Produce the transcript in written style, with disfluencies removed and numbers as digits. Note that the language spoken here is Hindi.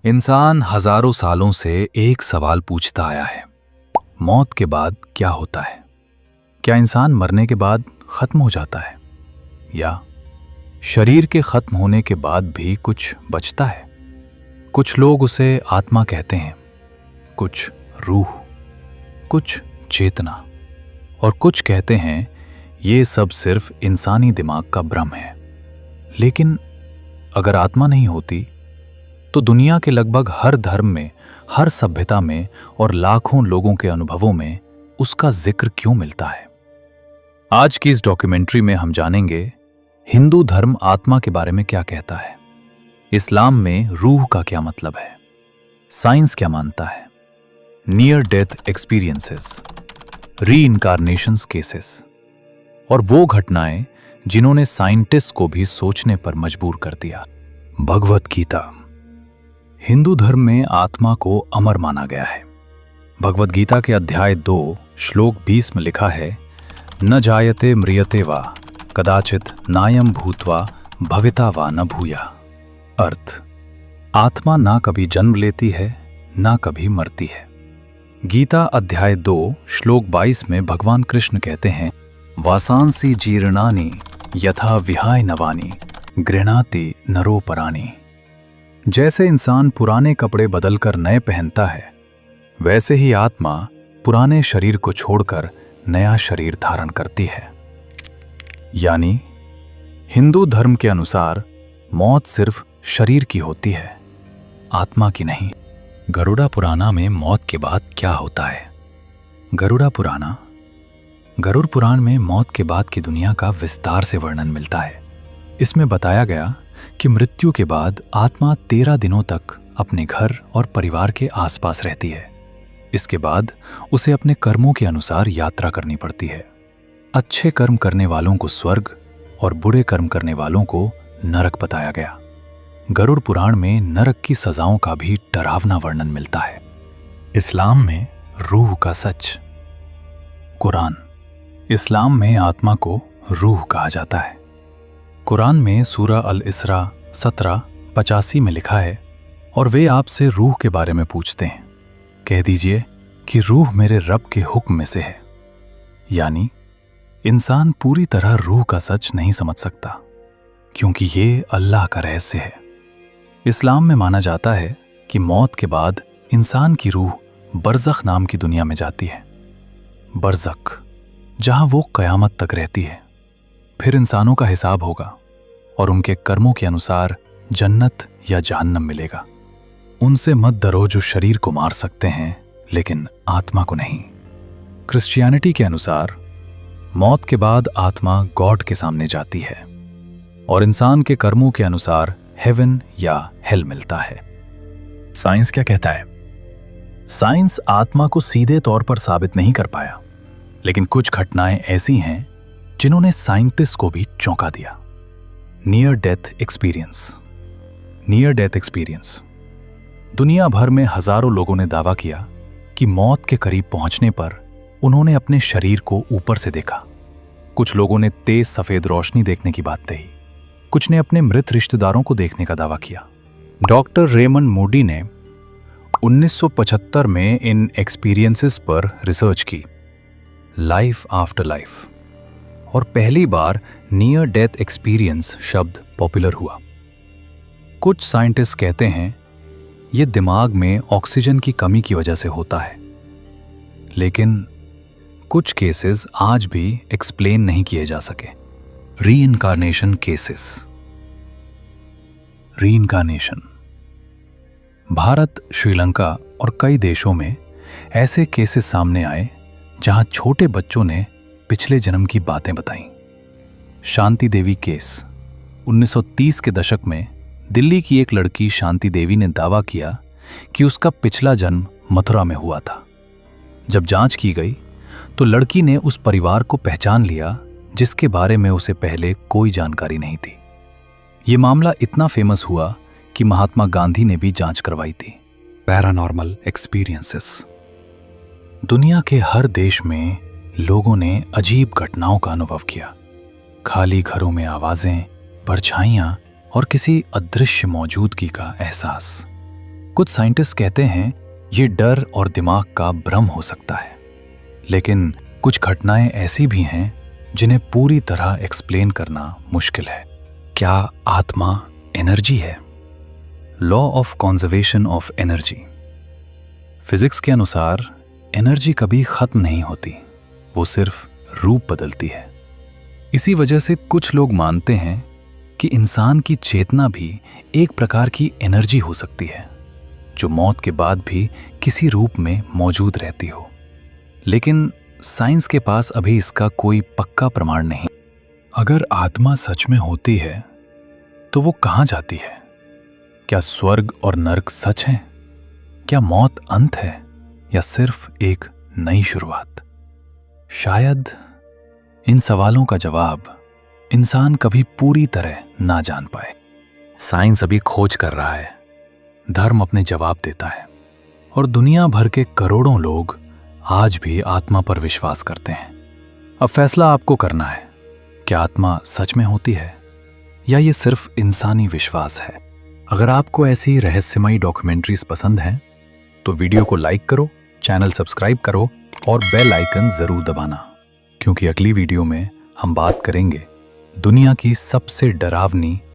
इंसान हजारों सालों से एक सवाल पूछता आया है, मौत के बाद क्या होता है? क्या इंसान मरने के बाद खत्म हो जाता है, या शरीर के खत्म होने के बाद भी कुछ बचता है? कुछ लोग उसे आत्मा कहते हैं, कुछ रूह, कुछ चेतना, और कुछ कहते हैं ये सब सिर्फ इंसानी दिमाग का भ्रम है। लेकिन अगर आत्मा नहीं होती तो दुनिया के लगभग हर धर्म में, हर सभ्यता में और लाखों लोगों के अनुभवों में उसका जिक्र क्यों मिलता है? आज की इस डॉक्यूमेंट्री में हम जानेंगे हिंदू धर्म आत्मा के बारे में क्या कहता है, इस्लाम में रूह का क्या मतलब है, साइंस क्या मानता है, नियर डेथ एक्सपीरियंसेस, रीइंकार्नेशंस केसेस, और वो घटनाएं जिन्होंने साइंटिस्ट को भी सोचने पर मजबूर कर दिया। भगवत गीता। हिंदू धर्म में आत्मा को अमर माना गया है। भगवत गीता के अध्याय 2 श्लोक 20 में लिखा है, न जायते म्रियते वा कदाचित नायम भूत्वा भविता वा न भूया। अर्थ, आत्मा ना कभी जन्म लेती है, ना कभी मरती है। गीता अध्याय 2 श्लोक 22 में भगवान कृष्ण कहते हैं, वासांसी जीर्णानि यथा विहाय नवानि गृह्णाति नरो परानि। जैसे इंसान पुराने कपड़े बदलकर नए पहनता है, वैसे ही आत्मा पुराने शरीर को छोड़कर नया शरीर धारण करती है। यानी हिंदू धर्म के अनुसार मौत सिर्फ शरीर की होती है, आत्मा की नहीं। गरुड़ा पुराना में मौत के बाद क्या होता है? गरुड़ पुराण में मौत के बाद की दुनिया का विस्तार से वर्णन मिलता है। इसमें बताया गया कि मृत्यु के बाद आत्मा 13 दिनों तक अपने घर और परिवार के आसपास रहती है। इसके बाद उसे अपने कर्मों के अनुसार यात्रा करनी पड़ती है। अच्छे कर्म करने वालों को स्वर्ग और बुरे कर्म करने वालों को नरक बताया गया। गरुड़ पुराण में नरक की सजाओं का भी डरावना वर्णन मिलता है। इस्लाम में रूह का सच। कुरान। इस्लाम में आत्मा को रूह कहा जाता है। कुरान में सूरा अल इसरा 17:85 में लिखा है, और वे आपसे रूह के बारे में पूछते हैं, कह दीजिए कि रूह मेरे रब के हुक्म में से है। यानी इंसान पूरी तरह रूह का सच नहीं समझ सकता, क्योंकि ये अल्लाह का रहस्य है। इस्लाम में माना जाता है कि मौत के बाद इंसान की रूह बरज़ख नाम की दुनिया में जाती है। बरज़ख, जहां वो क़यामत तक रहती है। फिर इंसानों का हिसाब होगा और उनके कर्मों के अनुसार जन्नत या जहन्नम मिलेगा। उनसे मत डरो जो शरीर को मार सकते हैं, लेकिन आत्मा को नहीं। क्रिश्चियनिटी के अनुसार मौत के बाद आत्मा गॉड के सामने जाती है और इंसान के कर्मों के अनुसार हेवन या हेल मिलता है। साइंस क्या कहता है? साइंस आत्मा को सीधे तौर पर साबित नहीं कर पाया, लेकिन कुछ घटनाएं ऐसी हैं जिन्होंने साइंटिस्ट को भी चौंका दिया। Near death experience. Near death experience. दुनिया भर में हजारों लोगों ने दावा किया कि मौत के करीब पहुंचने पर उन्होंने अपने शरीर को ऊपर से देखा। कुछ लोगों ने तेज सफेद रोशनी देखने की बात कही, कुछ ने अपने मृत रिश्तेदारों को देखने का दावा किया। डॉक्टर रेमंड मूडी ने 1975 में इन एक्सपीरियंसेस पर रिसर्च की, लाइफ आफ्टर लाइफ, और पहली बार नियर डेथ एक्सपीरियंस शब्द पॉपुलर हुआ। कुछ साइंटिस्ट कहते हैं यह दिमाग में ऑक्सीजन की कमी की वजह से होता है, लेकिन कुछ केसेस आज भी एक्सप्लेन नहीं किए जा सके। Reincarnation cases. Reincarnation. Bharat, Sri Lanka और कई देशों में ऐसे केसेस सामने आए जहां छोटे बच्चों ने पिछले जन्म की बातें बताईं। शांति देवी केस। 1930 के दशक में दिल्ली की एक लड़की शांति देवी ने दावा किया कि उसका पिछला जन्म मथुरा में हुआ था। जब जांच की गई तो लड़की ने उस परिवार को पहचान लिया जिसके बारे में उसे पहले कोई जानकारी नहीं थी। ये मामला इतना फेमस हुआ कि महात्मा गांधी ने भी जांच करवाई थी। Paranormal experiences. दुनिया के हर देश में लोगों ने अजीब घटनाओं का अनुभव किया। खाली घरों में आवाजें, परछाइयां और किसी अदृश्य मौजूदगी का एहसास। कुछ साइंटिस्ट कहते हैं ये डर और दिमाग का भ्रम हो सकता है, लेकिन कुछ घटनाएं ऐसी भी हैं जिन्हें पूरी तरह एक्सप्लेन करना मुश्किल है। क्या आत्मा एनर्जी है? Law of conservation of energy. Physics के अनुसार एनर्जी कभी खत्म नहीं होती, वो सिर्फ रूप बदलती है। इसी वजह से कुछ लोग मानते हैं कि इंसान की चेतना भी एक प्रकार की एनर्जी हो सकती है, जो मौत के बाद भी किसी रूप में मौजूद रहती हो। लेकिन साइंस के पास अभी इसका कोई पक्का प्रमाण नहीं। अगर आत्मा सच में होती है तो वो कहाँ जाती है? क्या स्वर्ग और नर्क सच हैं? क्या मौत अंत है या सिर्फ एक नई शुरुआत? शायद इन सवालों का जवाब इंसान कभी पूरी तरह ना जान पाए। साइंस अभी खोज कर रहा है, धर्म अपने जवाब देता है, और दुनिया भर के करोड़ों लोग आज भी आत्मा पर विश्वास करते हैं। अब फैसला आपको करना है, क्या आत्मा सच में होती है या ये सिर्फ इंसानी विश्वास है? अगर आपको ऐसी रहस्यमयी डॉक्यूमेंट्रीज पसंद हैं तो वीडियो को लाइक करो, चैनल सब्सक्राइब करो और बेल आइकन जरूर दबाना, क्योंकि अगली वीडियो में हम बात करेंगे दुनिया की सबसे डरावनी